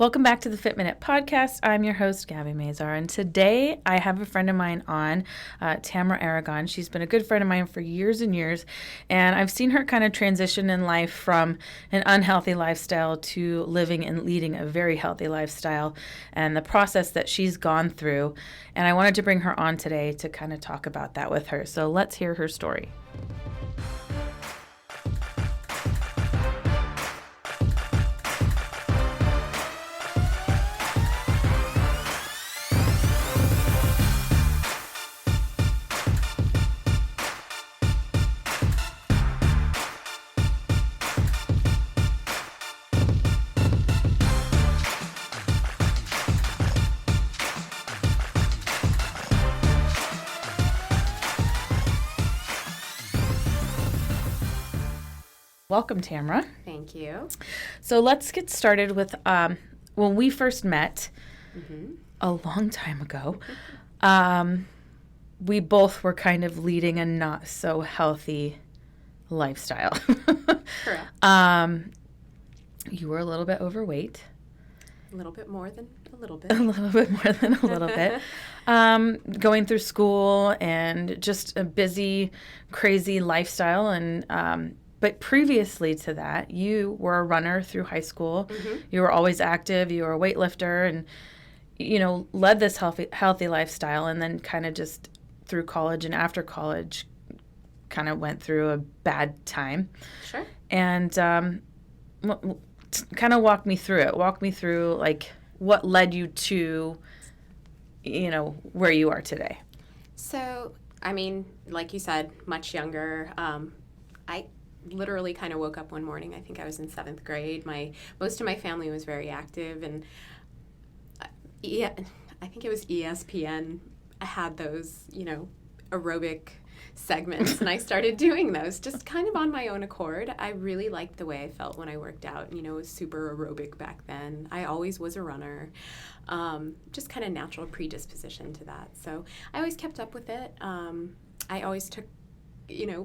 Welcome back to the Fit Minute Podcast. I'm your host, Gabby Mazar, and today I have a friend of mine on, Tamara Aragon. She's been a good friend of mine for years and years, and I've seen her kind of transition in life from an unhealthy lifestyle to living and leading a very healthy lifestyle, and the process that she's gone through. And I wanted to bring her on today to kind of talk about that with her. So let's hear her story. Welcome, Tamara. Thank you. So let's get started with when we first met a long time ago. We both were kind of leading a not so healthy lifestyle. Correct. You were a little bit overweight. A little bit more than a little bit. A little bit more than a little bit. Going through school and just a busy, crazy lifestyle. And but previously to that, you were a runner through high school. You were always active. You were a weightlifter and, led this healthy lifestyle. And then kind of just through college and after college, kind of went through a bad time. Sure. And kind of walk me through it. Walk me through, like, what led you to, where you are today. So, like you said, much younger. I literally kind of woke up one morning. I think I was in 7th grade. Most of my family was very active, and I think it was ESPN had those, aerobic segments, and I started doing those just kind of on my own accord. I really liked the way I felt when I worked out. It was super aerobic back then. I always was a runner, just kind of natural predisposition to that. So I always kept up with it. I always took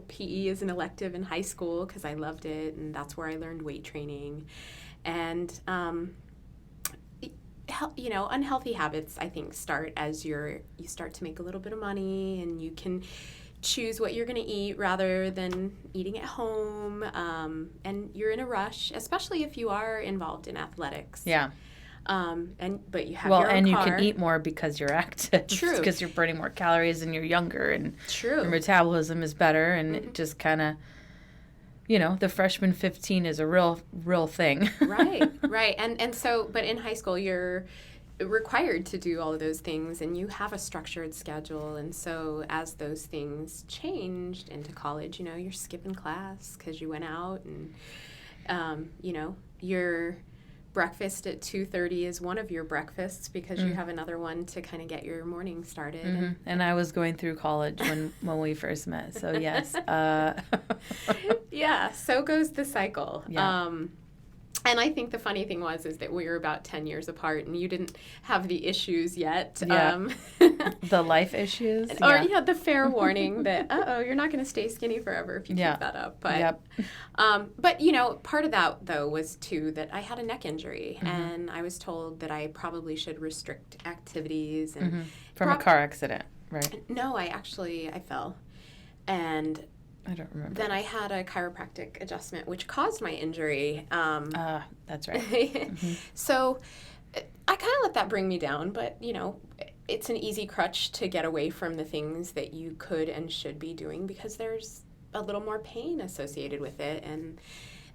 PE as an elective in high school because I loved it, and that's where I learned weight training. And, unhealthy habits, I think, start as you start to make a little bit of money, and you can choose what you're going to eat rather than eating at home, and you're in a rush, especially if you are involved in athletics. Yeah. But you have your own and car. You can eat more because you're active. True. Because you're burning more calories and you're younger and True. Your metabolism is better, and it just kind of, the freshman 15 is a real thing. Right. And so, but in high school, you're required to do all of those things, and you have a structured schedule. And so as those things changed into college, you're skipping class because you went out, and, your breakfast at 2:30 is one of your breakfasts because you have another one to kind of get your morning started. And I was going through college when we first met, so yes. Yeah, so goes the cycle. Yeah. And I think the funny thing is that we were about 10 years apart, and you didn't have the issues yet. Yeah. The life issues. Or the fair warning that, you're not going to stay skinny forever if you keep that up. But, but part of that, though, was, too, that I had a neck injury, and I was told that I probably should restrict activities. And From a car accident, right? No, I fell. And I don't remember. Then I had a chiropractic adjustment, which caused my injury. That's right. So I kind of let that bring me down, but, it's an easy crutch to get away from the things that you could and should be doing because there's a little more pain associated with it. And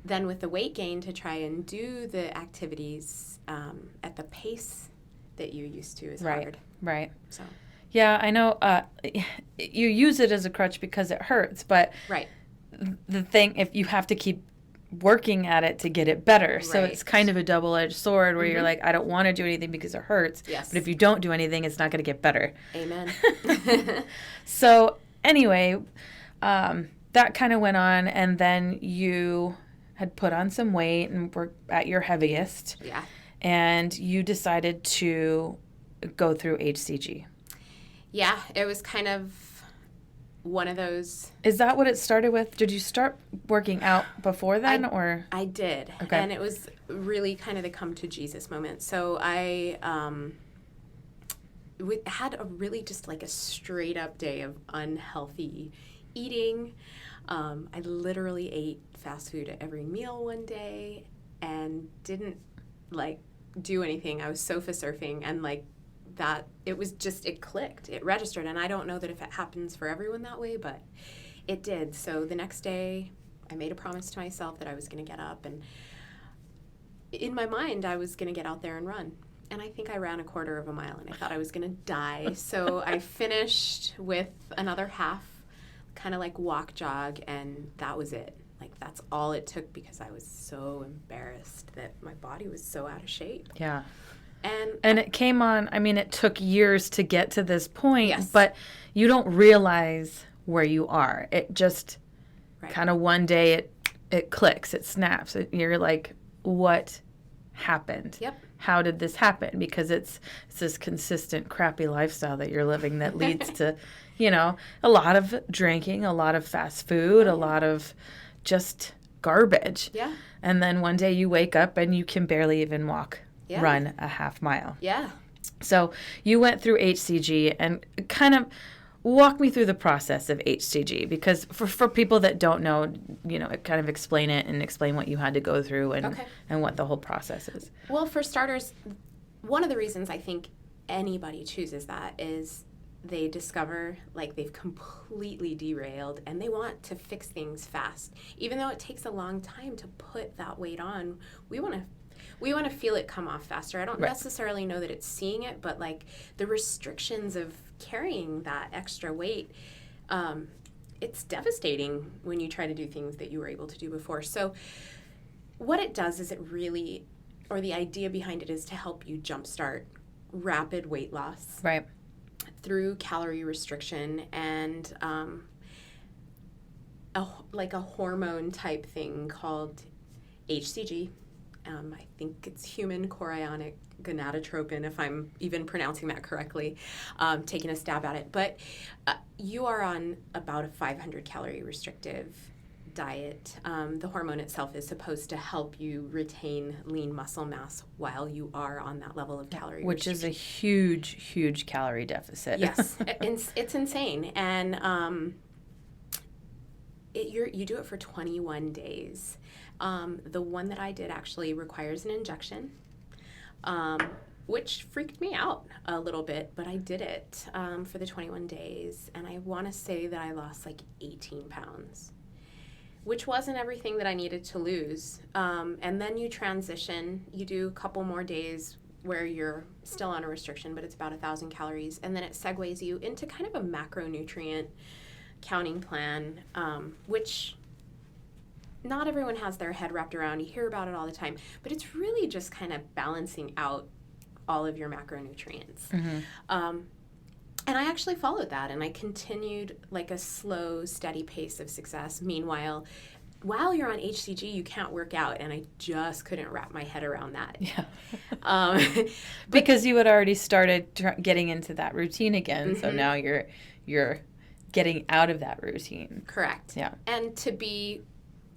then with the weight gain, to try and do the activities at the pace that you used to is hard. Right. So. Yeah, I know you use it as a crutch because it hurts, but the thing, if you have to keep working at it to get it better. Right. So it's kind of a double-edged sword where you're like, I don't want to do anything because it hurts. Yes. But if you don't do anything, it's not going to get better. Amen. So anyway, that kind of went on, and then you had put on some weight and were at your heaviest. Yeah. And you decided to go through HCG. Yeah, it was kind of one of those. Is that what it started with? Did you start working out before then, or? I did. Okay. And it was really kind of the come to Jesus moment. So I had a really just like a straight up day of unhealthy eating. I literally ate fast food at every meal one day and didn't like do anything. I was sofa surfing, and like that, it was just, it clicked, it registered. And I don't know that if it happens for everyone that way, but it did. So the next day I made a promise to myself that I was going to get up, and in my mind I was going to get out there and run. And I think I ran a quarter of a mile, and I thought I was going to die. So I finished with another half, kind of like walk jog, and that was it. Like, that's all it took, because I was so embarrassed that my body was so out of shape. Yeah. And it came on, I mean, it took years to get to this point, yes. But you don't realize where you are. It just kind of one day it clicks, it snaps. You're like, what happened? Yep. How did this happen? Because it's this consistent crappy lifestyle that you're living that leads to, a lot of drinking, a lot of fast food, a lot of just garbage. Yeah. And then one day you wake up and you can barely even run a half mile. Yeah. So you went through HCG, and kind of walk me through the process of HCG, because for people that don't know, kind of explain it and explain what you had to go through and what the whole process is. Well, for starters, one of the reasons I think anybody chooses that is they discover like they've completely derailed and they want to fix things fast. Even though it takes a long time to put that weight on, we want to feel it come off faster. I don't necessarily know that it's seeing it, but like the restrictions of carrying that extra weight, it's devastating when you try to do things that you were able to do before. So what it does is the idea behind it is to help you jumpstart rapid weight loss. Right. Through calorie restriction and a hormone type thing called HCG. I think it's human chorionic gonadotropin, if I'm even pronouncing that correctly, taking a stab at it. But you are on about a 500 calorie restrictive diet. The hormone itself is supposed to help you retain lean muscle mass while you are on that level of calorie Which restriction. is a huge, huge calorie deficit. Yes, it's insane. And you do it for 21 days. The one that I did actually requires an injection, which freaked me out a little bit, but I did it for the 21 days. And I want to say that I lost like 18 pounds. Which wasn't everything that I needed to lose. And then you transition. You do a couple more days where you're still on a restriction, but it's about 1,000 calories. And then it segues you into kind of a macronutrient counting plan, which not everyone has their head wrapped around. You hear about it all the time. But it's really just kind of balancing out all of your macronutrients. Mm-hmm. And I actually followed that, and I continued like a slow, steady pace of success. Meanwhile, while you're on HCG, you can't work out, and I just couldn't wrap my head around that. Yeah. Because you had already started getting into that routine again, so now you're getting out of that routine. Correct. Yeah. And to be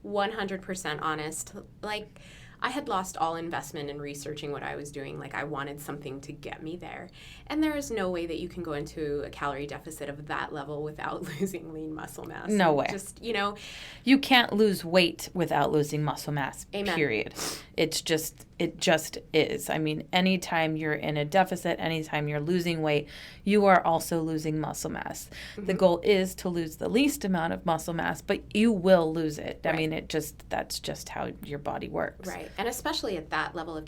100% honest, like, I had lost all investment in researching what I was doing. Like, I wanted something to get me there. And there is no way that you can go into a calorie deficit of that level without losing lean muscle mass. No way. Just, You can't lose weight without losing muscle mass, Amen. Period. It just is. I mean, anytime you're in a deficit, anytime you're losing weight, you are also losing muscle mass. Mm-hmm. The goal is to lose the least amount of muscle mass, but you will lose it. Right. I mean, that's just how your body works. Right. And especially at that level of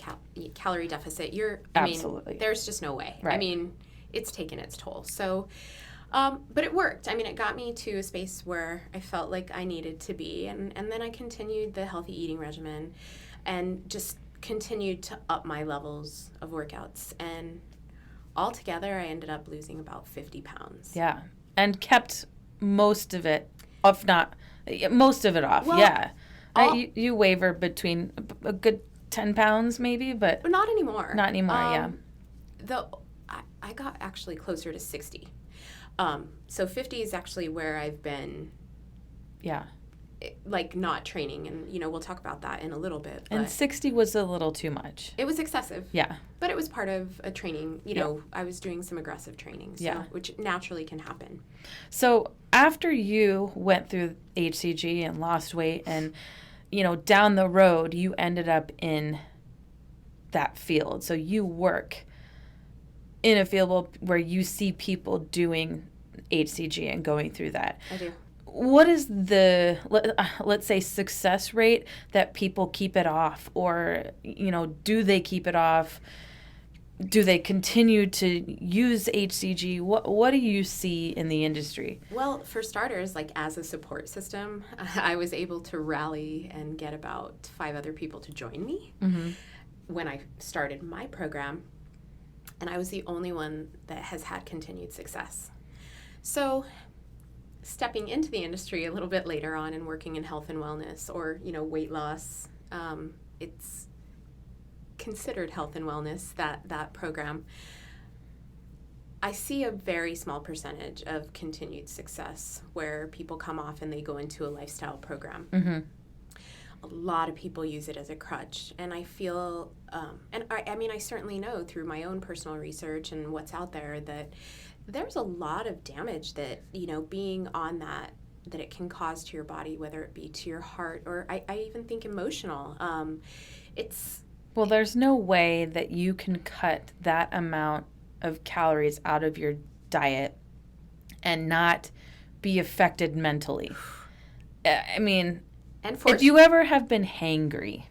calorie deficit, Absolutely. There's just no way. Right. I mean, it's taken its toll. So, but it worked. I mean, it got me to a space where I felt like I needed to be. And then I continued the healthy eating regimen and just continued to up my levels of workouts. And altogether, I ended up losing about 50 pounds. Yeah. And kept most of it, if not most of it off. Well, yeah. You waver between a good 10 pounds maybe, but not anymore. Not anymore, yeah. I got actually closer to 60. So 50 is actually where I've been, Yeah. like, not training. And, we'll talk about that in a little bit. And But 60 was a little too much. it was excessive. Yeah. But it was part of a training. I was doing some aggressive training, which naturally can happen. So after you went through HCG and lost weight and, down the road, you ended up in that field. So you work in a field where you see people doing HCG and going through that. I do. What is the, let's say, success rate that people keep it off? Or, do they keep it off? Do they continue to use HCG? What do you see in the industry? Well, for starters, like, as a support system, I was able to rally and get about 5 other people to join me when I started my program. And I was the only one that has had continued success. So stepping into the industry a little bit later on and working in health and wellness or, weight loss, it's considered health and wellness, that program. I see a very small percentage of continued success where people come off and they go into a lifestyle program. Mm-hmm. A lot of people use it as a crutch, and I feel, I certainly know through my own personal research and what's out there that there's a lot of damage that, being on that it can cause to your body, whether it be to your heart or I even think emotional. Well, there's no way that you can cut that amount of calories out of your diet and not be affected mentally. I mean, if you ever have been hangry,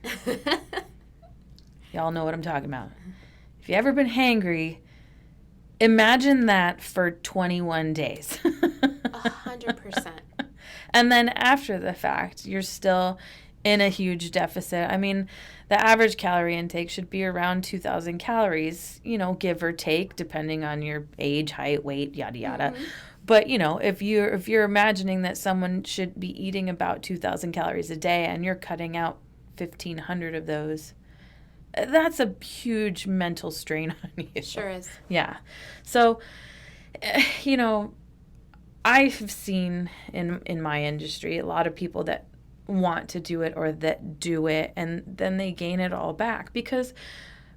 y'all know what I'm talking about. If you ever been hangry, imagine that for 21 days. 100%. And then after the fact, you're still in a huge deficit. I mean, the average calorie intake should be around 2,000 calories, give or take, depending on your age, height, weight, yada, yada. Mm-hmm. But, if you're imagining that someone should be eating about 2,000 calories a day and you're cutting out 1,500 of those, that's a huge mental strain on you. Sure is. Yeah. So, I've seen in my industry a lot of people that want to do it or that do it and then they gain it all back because,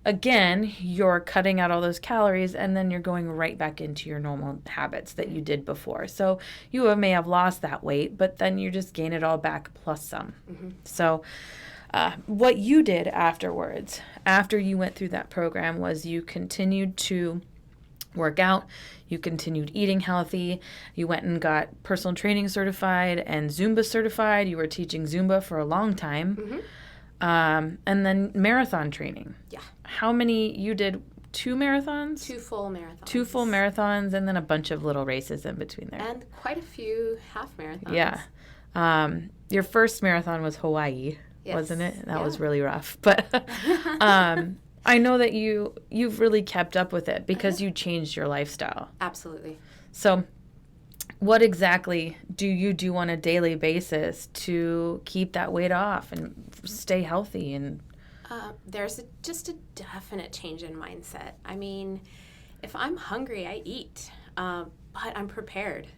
again, you're cutting out all those calories and then you're going right back into your normal habits that you did before. So you may have lost that weight, but then you just gain it all back plus some. Mm-hmm. So what you did afterwards, after you went through that program, was you continued to work out, you continued eating healthy, you went and got personal training certified and Zumba certified. You were teaching Zumba for a long time. Mm-hmm. And then marathon training. Yeah. How many, you did 2 marathons? 2 full marathons. 2 full marathons and then a bunch of little races in between there. And quite a few half marathons. Yeah. Your first marathon was Hawaii, wasn't it? That was really rough. But I know that you've really kept up with it because you changed your lifestyle. Absolutely. So what exactly do you do on a daily basis to keep that weight off and stay healthy? And there's just a definite change in mindset. I mean, if I'm hungry, I eat, but I'm prepared.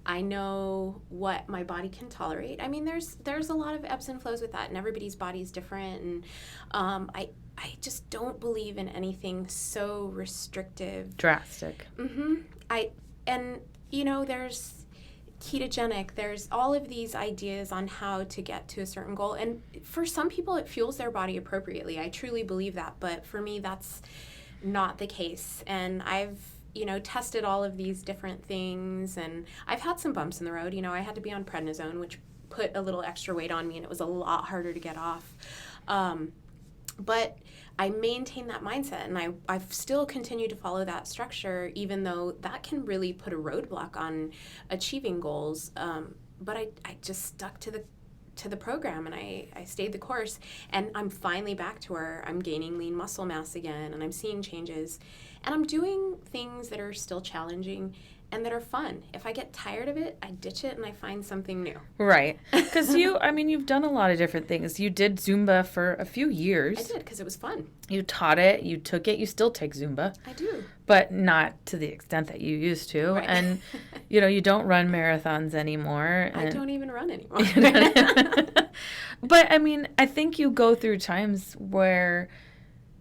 I know what my body can tolerate. I mean, there's a lot of ebbs and flows with that, and everybody's body is different. And I just don't believe in anything so restrictive. Drastic. Mm-hmm. There's ketogenic. There's all of these ideas on how to get to a certain goal. And for some people, it fuels their body appropriately. I truly believe that. But for me, that's not the case. And I've tested all of these different things, and I've had some bumps in the road. I had to be on prednisone, which put a little extra weight on me, and it was a lot harder to get off. But I maintain that mindset, and I've still continued to follow that structure, even though that can really put a roadblock on achieving goals. But I just stuck to the program, and I stayed the course, and I'm finally back to where I'm gaining lean muscle mass again, and I'm seeing changes, and I'm doing things that are still challenging, and that are fun. If I get tired of it, I ditch it and I find something new. Right. Because you've done a lot of different things. You did Zumba for a few years. I did, because it was fun. You taught it, you took it, you still take Zumba. I do. But not to the extent that you used to. Right. And, you don't run marathons anymore. I don't even run anymore. But, I think you go through times where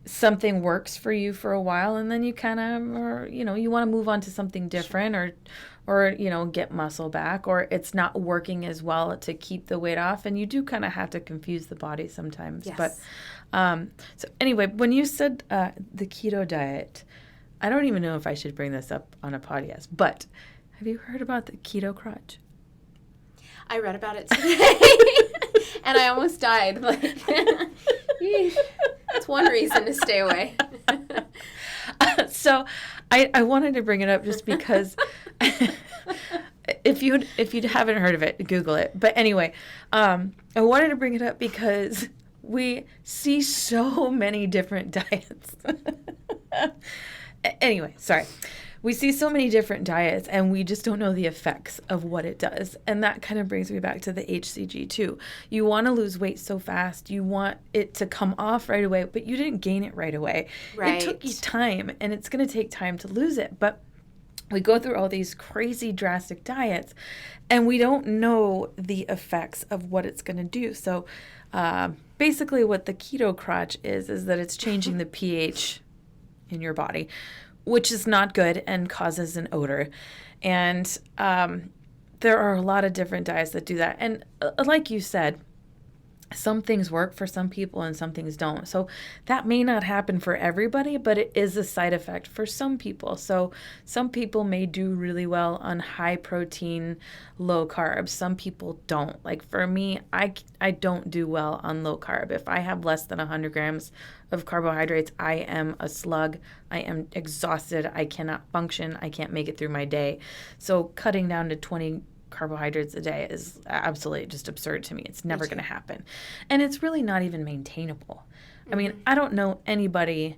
something works for you for a while, and then you kind of, you want to move on to something different, or get muscle back, or it's not working as well to keep the weight off, and you do kind of have to confuse the body sometimes. Yes. But so anyway, when you said the keto diet, I don't even know if I should bring this up on a podcast, but have you heard about the keto crotch? I read about it today, and I almost died. That's one reason to stay away. So I wanted to bring it up just because if you haven't heard of it, Google it. But anyway, I wanted to bring it up because we see so many different diets. Anyway, sorry. We see so many different diets, and we just don't know the effects of what it does. And that kind of brings me back to the HCG too. You want to lose weight so fast. You want it to come off right away, but you didn't gain it right away. Right. It took you time, and it's going to take time to lose it. But we go through all these crazy drastic diets, and we don't know the effects of what it's going to do. So basically what the keto crotch is that it's changing the pH in your body, which is not good and causes an odor. And there are a lot of different diets that do that. And like you said, some things work for some people and some things don't. So that may not happen for everybody, but it is a side effect for some people. So some people may do really well on high protein, low carb. Some people don't. Like for me, I don't do well on low carb. If I have less than 100 grams of carbohydrates, I am a slug. I am exhausted. I cannot function. I can't make it through my day. So cutting down to 20 carbohydrates a day is absolutely just absurd to me. It's never going to happen. And it's really not even maintainable. Mm-hmm. I mean, I don't know anybody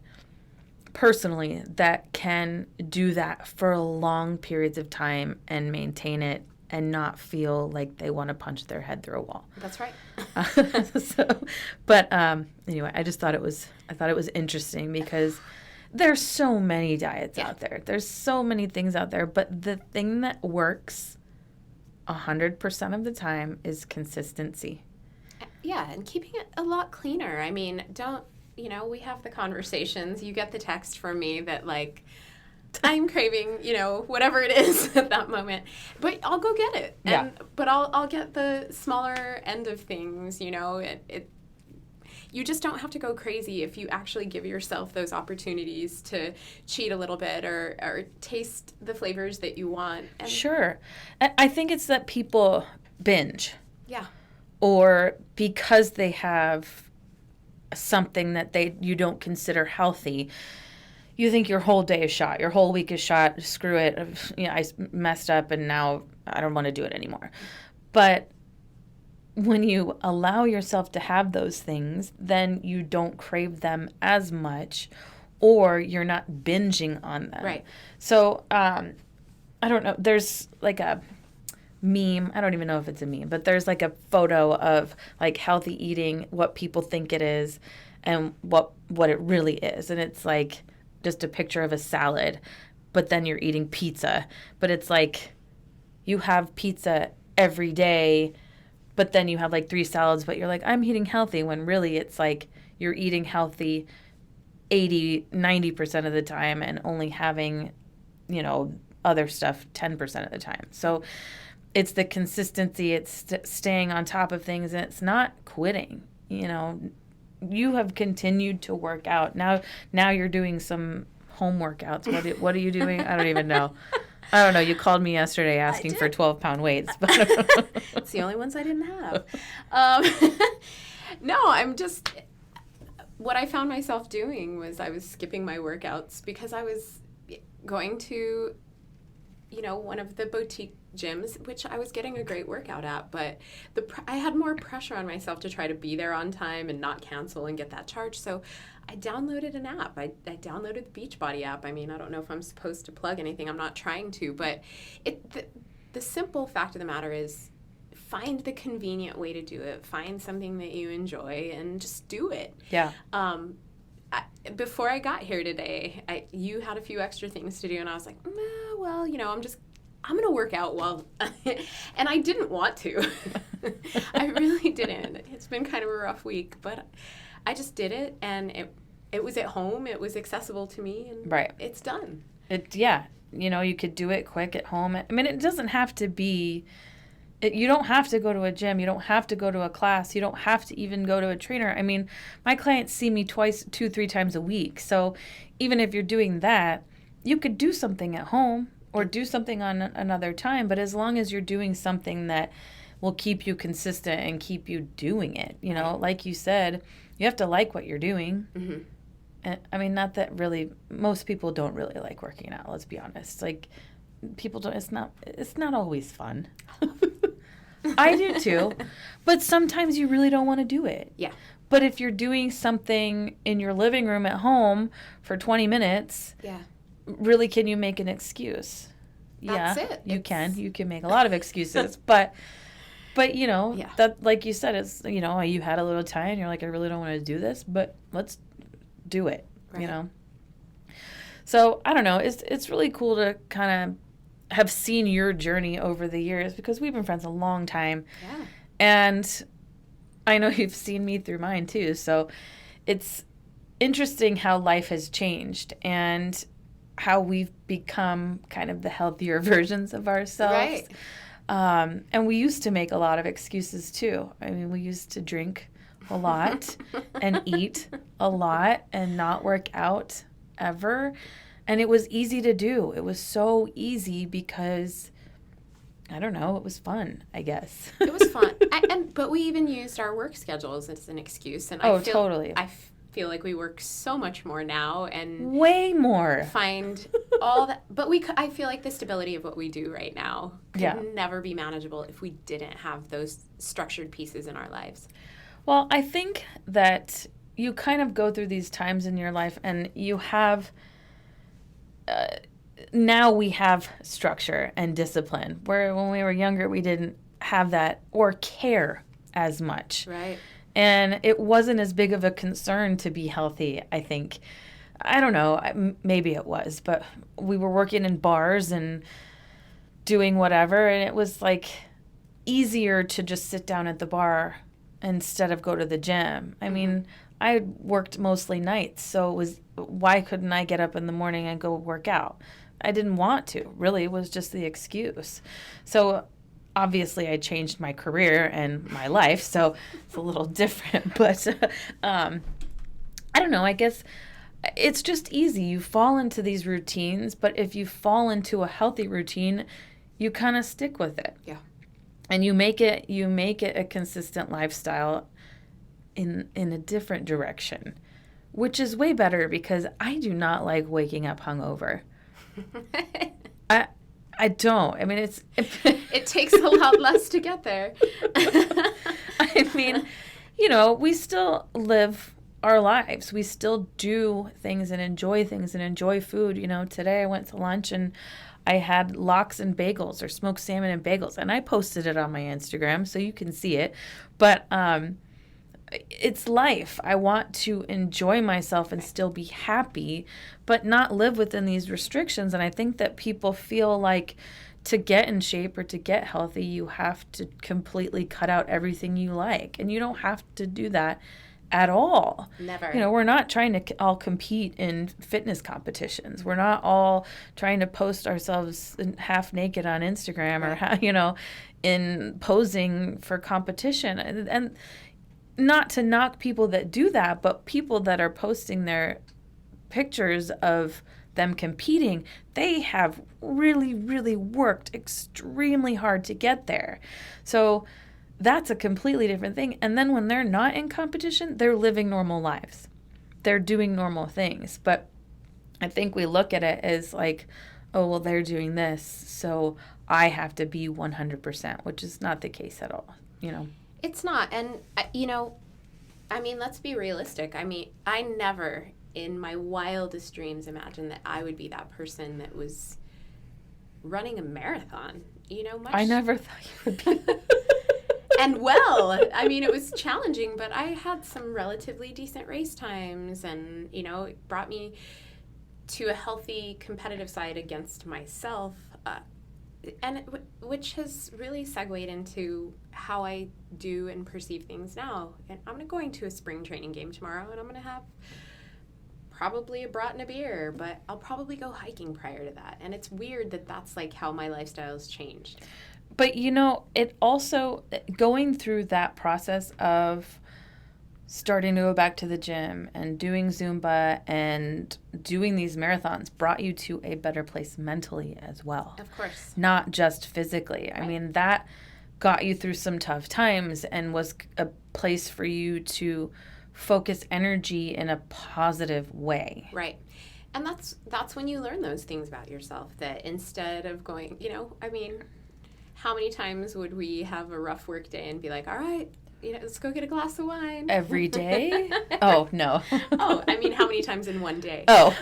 personally that can do that for long periods of time and maintain it and not feel like they want to punch their head through a wall. That's right. Anyway, I thought it was interesting because there's so many diets out there. There's so many things out there, but the thing that works 100% of the time is consistency. Yeah, and keeping it a lot cleaner. I mean, we have the conversations. You get the text from me that like, I'm craving, whatever it is at that moment, but I'll go get it. But I'll get the smaller end of things, you just don't have to go crazy if you actually give yourself those opportunities to cheat a little bit or taste the flavors that you want. Sure. I think it's that people binge. Yeah. Or because they have something that you don't consider healthy, you think your whole day is shot, your whole week is shot, screw it, I messed up and now I don't want to do it anymore. But when you allow yourself to have those things, then you don't crave them as much, or you're not binging on them. Right. So, I don't know, there's like a meme, I don't even know if it's a meme, but there's like a photo of like healthy eating, what people think it is, and what it really is. And it's like just a picture of a salad, but then you're eating pizza. But it's like you have pizza every day, but then you have like 3 salads, but you're like, I'm eating healthy, when really it's like you're eating healthy 80-90% of the time and only having, other stuff 10% of the time. So it's the consistency, it's staying on top of things, and it's not quitting. You have continued to work out. Now you're doing some home workouts. What are you doing? I don't even know. I don't know. You called me yesterday asking for 12-pound weights. But it's the only ones I didn't have. No, what I found myself doing was I was skipping my workouts because I was going to, one of the boutique gyms, which I was getting a great workout at, but I had more pressure on myself to try to be there on time and not cancel and get that charge. So I downloaded an app. I downloaded the Beachbody app. I mean, I don't know if I'm supposed to plug anything. I'm not trying to, but the simple fact of the matter is, find the convenient way to do it. Find something that you enjoy and just do it. Yeah. Before I got here today, you had a few extra things to do, and I was like, well, I'm going to work out while, and I didn't want to. I really didn't. It's been kind of a rough week, but I just did it, and it was at home. It was accessible to me, and right. It's done. You could do it quick at home. I mean, it doesn't have to be. You don't have to go to a gym. You don't have to go to a class. You don't have to even go to a trainer. I mean, my clients see me 2-3 times a week. So even if you're doing that, you could do something at home or do something on another time. But as long as you're doing something that will keep you consistent and keep you doing it, like you said, you have to like what you're doing. Mm-hmm. And, I mean, not that really, most people don't really like working out. Let's be honest. Like, people don't, it's not always fun. I do too, but sometimes you really don't want to do it. Yeah. But if you're doing something in your living room at home for 20 minutes, really, can you make an excuse? That's it. You can make a lot of excuses, but that, like you said, it's, you had a little time and you're like, I really don't want to do this, but let's do it, right. So I don't know. It's really cool to kind of have seen your journey over the years, because we've been friends a long time. Yeah. And I know you've seen me through mine too. So it's interesting how life has changed and how we've become kind of the healthier versions of ourselves. Right. And we used to make a lot of excuses too. I mean, we used to drink a lot and eat a lot and not work out ever. And it was easy to do. It was so easy because, I don't know, it was fun, I guess. It was fun. But we even used our work schedules as an excuse. And totally. I feel like we work so much more now and way more. Find all that. But I feel like the stability of what we do right now could never be manageable if we didn't have those structured pieces in our lives. Well, I think that you kind of go through these times in your life and you have... now we have structure and discipline, where when we were younger, we didn't have that or care as much. Right. And it wasn't as big of a concern to be healthy, I think. I don't know, maybe it was, but we were working in bars and doing whatever, and it was like easier to just sit down at the bar instead of go to the gym. I mean, I worked mostly nights, so why couldn't I get up in the morning and go work out? I didn't want to. Really, it was just the excuse. So obviously I changed my career and my life, so it's a little different. But I don't know, I guess it's just easy. You fall into these routines, but if you fall into a healthy routine, you kind of stick with it. Yeah. And you make it a consistent lifestyle in a different direction, which is way better, because I do not like waking up hungover. I don't. I mean, it takes a lot less to get there. I mean, we still live our lives. We still do things and enjoy food. Today I went to lunch and I had lox and bagels, or smoked salmon and bagels, and I posted it on my Instagram so you can see it. But it's life. I want to enjoy myself and still be happy, but not live within these restrictions. And I think that people feel like to get in shape or to get healthy, you have to completely cut out everything you like. And you don't have to do that at all. Never. We're not trying to all compete in fitness competitions. We're not all trying to post ourselves half naked on Instagram, or, in posing for competition. And not to knock people that do that, but people that are posting their pictures of them competing, they have really, really worked extremely hard to get there. So that's a completely different thing. And then when they're not in competition, they're living normal lives. They're doing normal things. But I think we look at it as like, oh, well, they're doing this, so I have to be 100%, which is not the case at all, you know? It's not. And, I mean, let's be realistic. I mean, I never in my wildest dreams imagined that I would be that person that was running a marathon, much. I never thought you would be. And well, I mean, it was challenging, but I had some relatively decent race times, and, it brought me to a healthy competitive side against myself, which has really segued into how I do and perceive things now. And I'm going to a spring training game tomorrow, and I'm going to have probably a brat and a beer, but I'll probably go hiking prior to that. And it's weird that that's like how my lifestyle's changed. But, it also, going through that process of starting to go back to the gym and doing Zumba and doing these marathons brought you to a better place mentally as well. Of course. Not just physically. Right. I mean, that got you through some tough times and was a place for you to focus energy in a positive way. Right. And that's when you learn those things about yourself, that instead of going, I mean, how many times would we have a rough work day and be like, all right, let's go get a glass of wine. Every day? Oh, no. Oh, I mean, how many times in one day? Oh.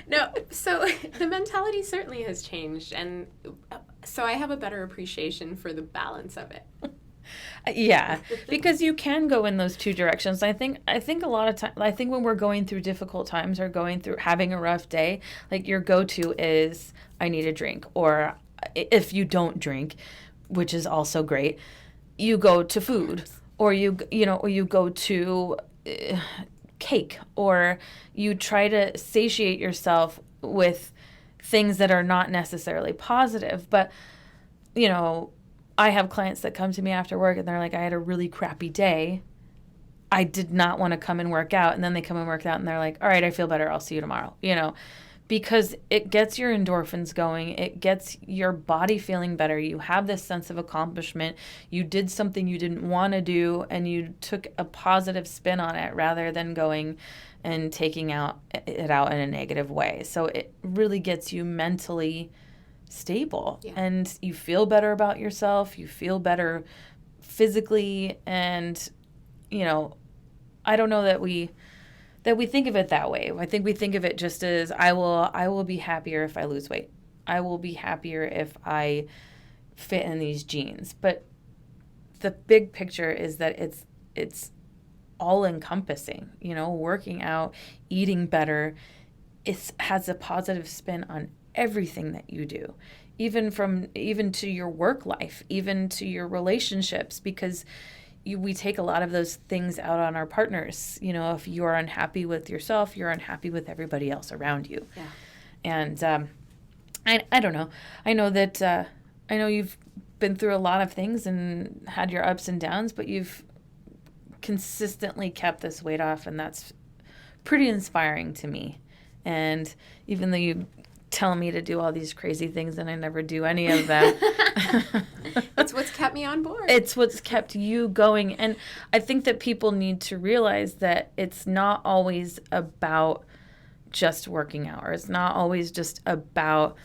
No, so the mentality certainly has changed. And so I have a better appreciation for the balance of it. Yeah, because you can go in those two directions. I think a lot of time, I think when we're going through difficult times or going through having a rough day, like your go-to is, I need a drink. Or if you don't drink, which is also great, you go to food, or you go to cake, or you try to satiate yourself with things that are not necessarily positive. But, I have clients that come to me after work and they're like, I had a really crappy day. I did not want to come and work out. And then they come and work out and they're like, all right, I feel better. I'll see you tomorrow. Because it gets your endorphins going. It gets your body feeling better. You have this sense of accomplishment. You did something you didn't want to do, and you took a positive spin on it rather than going and taking it out in a negative way. So it really gets you mentally stable. Yeah. And you feel better about yourself. You feel better physically. And, I don't know that we think of it that way. I think we think of it just as I will be happier if I lose weight. I will be happier if I fit in these jeans. But the big picture is that it's all encompassing. Working out, eating better, it has a positive spin on everything that you do, even to your work life, even to your relationships, because we take a lot of those things out on our partners. If you're unhappy with yourself, you're unhappy with everybody else around you. Yeah. And I don't know. I know that I know you've been through a lot of things and had your ups and downs, but you've consistently kept this weight off, and that's pretty inspiring to me. And even though you tell me to do all these crazy things and I never do any of them. It's what's kept me on board. It's what's kept you going. And I think that people need to realize that it's not always about just working out, or it's not always just about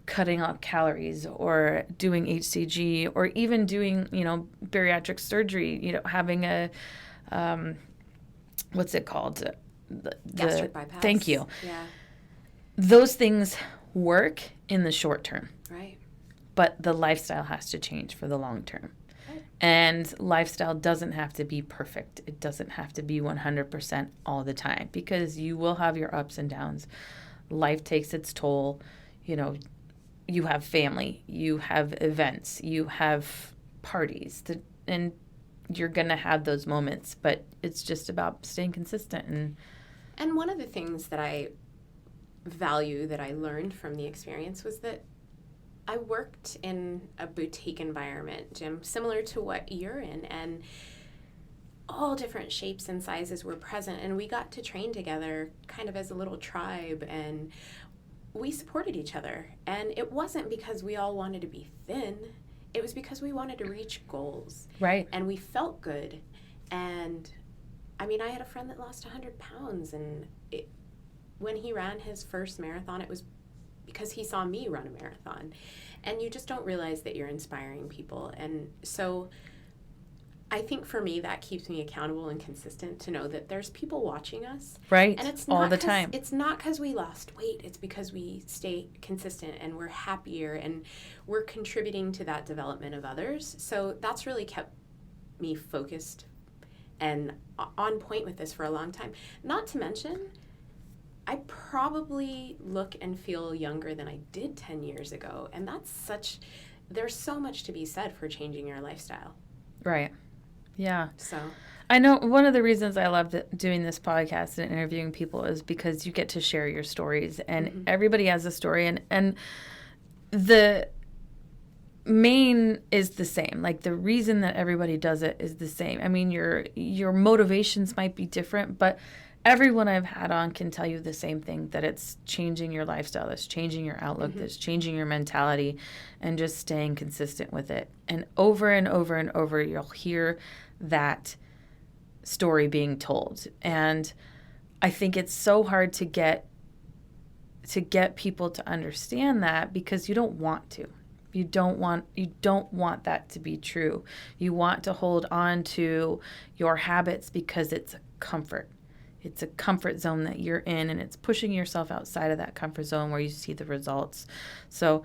cutting out calories or doing HCG or even doing, bariatric surgery, having a, what's it called? Gastric bypass. Thank you. Yeah. Those things work in the short term. Right. But the lifestyle has to change for the long term. Right. And lifestyle doesn't have to be perfect. It doesn't have to be 100% all the time, because you will have your ups and downs. Life takes its toll. You have family, you have events, you have parties, and you're going to have those moments, but it's just about staying consistent. And one of the things that I value that I learned from the experience was that I worked in a boutique environment, Jim, similar to what you're in, and all different shapes and sizes were present, and we got to train together kind of as a little tribe, and we supported each other. And it wasn't because we all wanted to be thin. It was because we wanted to reach goals. Right. And we felt good. And I mean, I had a friend that lost 100 pounds, and when he ran his first marathon, it was because he saw me run a marathon. And you just don't realize that you're inspiring people. And so I think for me, that keeps me accountable and consistent to know that there's people watching us. Right. And it's all not the time. It's not because we lost weight. It's because we stay consistent and we're happier and we're contributing to that development of others. So that's really kept me focused and on point with this for a long time. Not to mention, I probably look and feel younger than I did 10 years ago. And there's so much to be said for changing your lifestyle. Right. Yeah. So I know one of the reasons I love doing this podcast and interviewing people is because you get to share your stories, and everybody has a story, and the main is the same. Like, the reason that everybody does it is the same. I mean, your motivations might be different, but everyone I've had on can tell you the same thing, that it's changing your lifestyle, that's changing your outlook, that's changing your mentality, and just staying consistent with it. And over and over and over, you'll hear that story being told. And I think it's so hard to get people to understand that, because you don't want to. You don't want that to be true. You want to hold on to your habits because it's a comfort. It's a comfort zone that you're in, and it's pushing yourself outside of that comfort zone where you see the results. So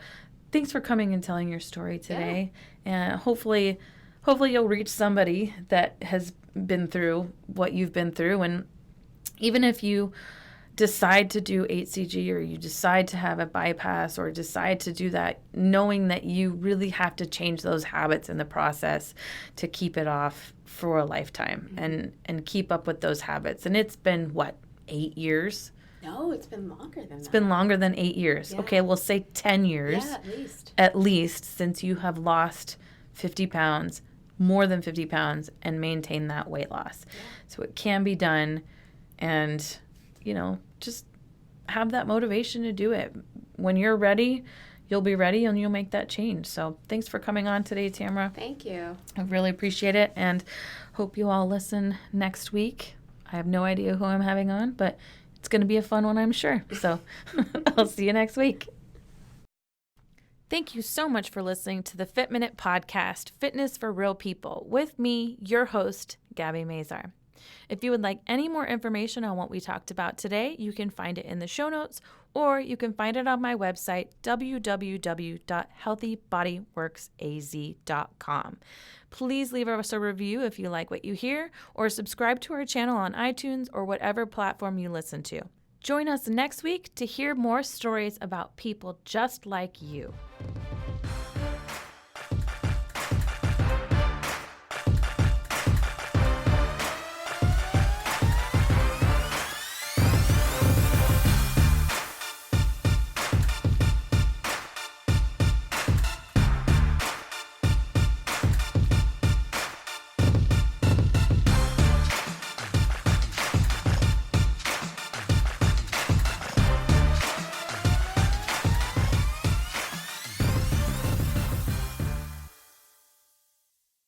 thanks for coming and telling your story today. Yeah. And hopefully you'll reach somebody that has been through what you've been through. And even if you decide to do HCG, or you decide to have a bypass, or decide to do that, knowing that you really have to change those habits in the process to keep it off for a lifetime, and keep up with those habits. And it's been, 8 years? No, it's been longer than that. It's been longer than 8 years. Yeah. Okay, we'll say 10 years. Yeah, At least since you have lost 50 pounds, more than 50 pounds, and maintain that weight loss. Yeah. So it can be done, and, just have that motivation to do it. When you're ready, you'll be ready, and you'll make that change. So thanks for coming on today, Tamara. Thank you. I really appreciate it, and hope you all listen next week. I have no idea who I'm having on, but it's going to be a fun one, I'm sure. So I'll see you next week. Thank you so much for listening to the Fit Minute podcast, Fitness for Real People, with me, your host, Gabby Mazar. If you would like any more information on what we talked about today, you can find it in the show notes, or you can find it on my website, www.healthybodyworksaz.com. Please leave us a review if you like what you hear, or subscribe to our channel on iTunes or whatever platform you listen to. Join us next week to hear more stories about people just like you.